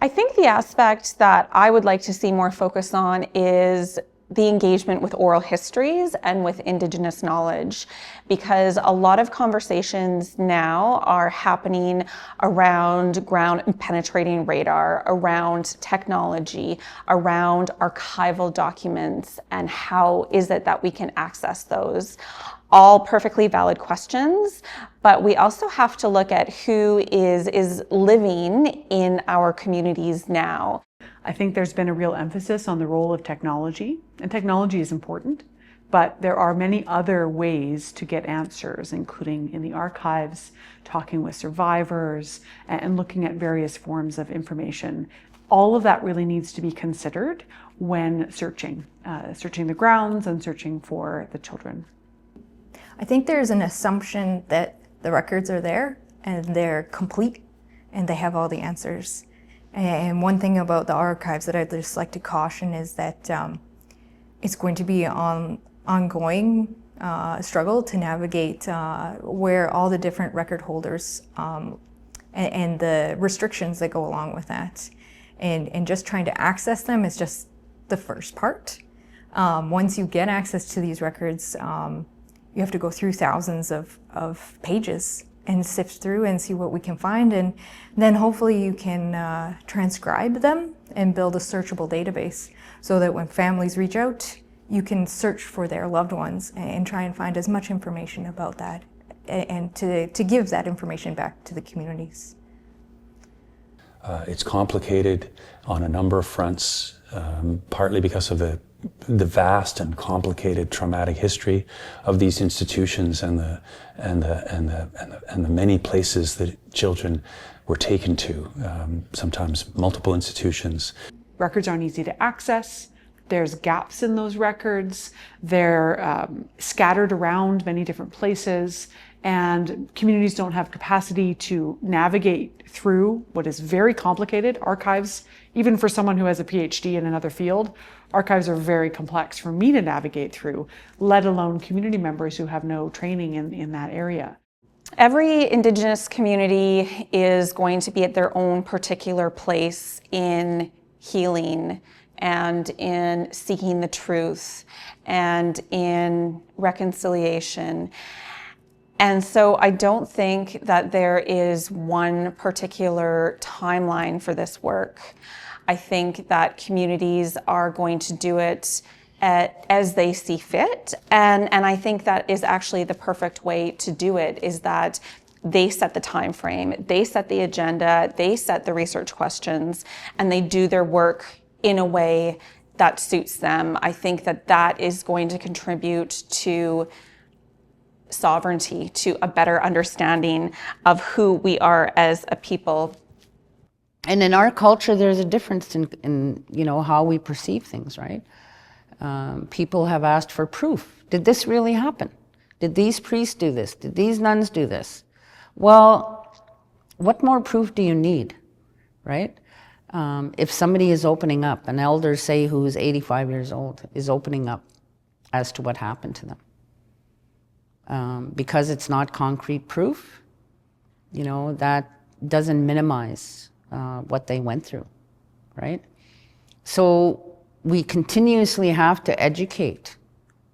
I think the aspect that I would like to see more focus on is the engagement with oral histories and with Indigenous knowledge, because a lot of conversations now are happening around ground penetrating radar, around technology, around archival documents, and how is it that we can access those. All perfectly valid questions, but we also have to look at who is living in our communities now. I think there's been a real emphasis on the role of technology, and technology is important, but there are many other ways to get answers, including in the archives, talking with survivors, and looking at various forms of information. All of that really needs to be considered when searching the grounds and searching for the children. I think there's an assumption that the records are there and they're complete and they have all the answers. And one thing about the archives that I'd just like to caution is that it's going to be an ongoing struggle to navigate where all the different record holders and the restrictions that go along with that. And just trying to access them is just the first part. Once you get access to these records, you have to go through thousands of pages and sift through and see what we can find, and then hopefully you can transcribe them and build a searchable database so that when families reach out, you can search for their loved ones and try and find as much information about that and to give that information back to the communities. It's complicated on a number of fronts, partly because of the vast and complicated traumatic history of these institutions and the many places that children were taken to, sometimes multiple institutions. Records aren't easy to access. There's gaps in those records. They're scattered around many different places, and communities don't have capacity to navigate through what is very complicated. Archives, even for someone who has a PhD in another field, archives are very complex for me to navigate through, let alone community members who have no training in that area. Every Indigenous community is going to be at their own particular place in healing and in seeking the truth and in reconciliation. And so I don't think that there is one particular timeline for this work. I think that communities are going to do it as they see fit. And I think that is actually the perfect way to do it, is that they set the time frame, they set the agenda, they set the research questions, and they do their work in a way that suits them. I think that that is going to contribute to sovereignty, to a better understanding of who we are as a people. And in our culture, there's a difference in how we perceive things, right? People have asked for proof. Did this really happen? Did these priests do this? Did these nuns do this? Well, what more proof do you need, right? If somebody is opening up, an elder, say, who is 85 years old, is opening up as to what happened to them. Because it's not concrete proof, that doesn't minimize what they went through, right? So we continuously have to educate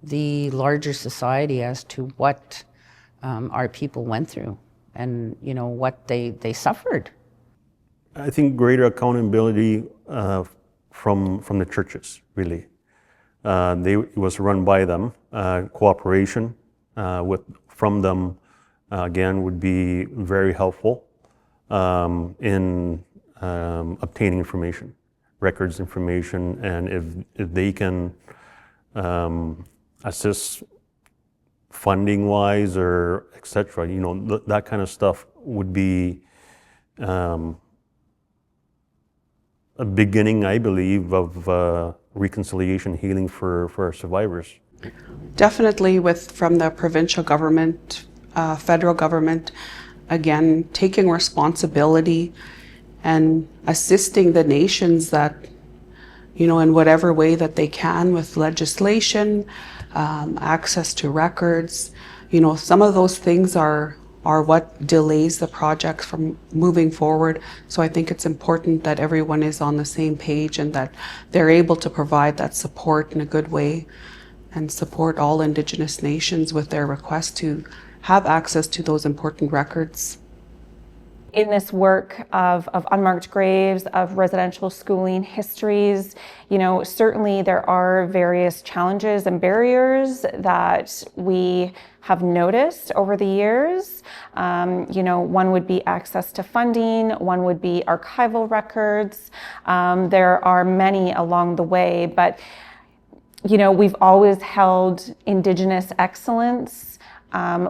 the larger society as to what our people went through and, what they suffered. I think greater accountability from the churches, really. It was run by them. Cooperation from them, again, would be very helpful in obtaining information, records information, and if they can assist funding-wise or etc., that kind of stuff would be a beginning, I believe, of reconciliation, healing for our survivors. Definitely from the provincial government, federal government, again, taking responsibility and assisting the nations that, in whatever way that they can with legislation, access to records. Some of those things are are what delays the project from moving forward. So I think it's important that everyone is on the same page and that they're able to provide that support in a good way and support all Indigenous nations with their request to have access to those important records. In this work of unmarked graves, of residential schooling histories, certainly there are various challenges and barriers that we have noticed over the years. One would be access to funding, one would be archival records. There are many along the way, but we've always held Indigenous excellence.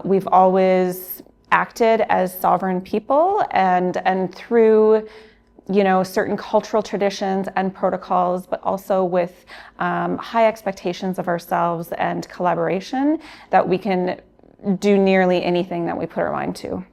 We've always acted as sovereign people, and through certain cultural traditions and protocols, but also with high expectations of ourselves and collaboration, that we can do nearly anything that we put our mind to.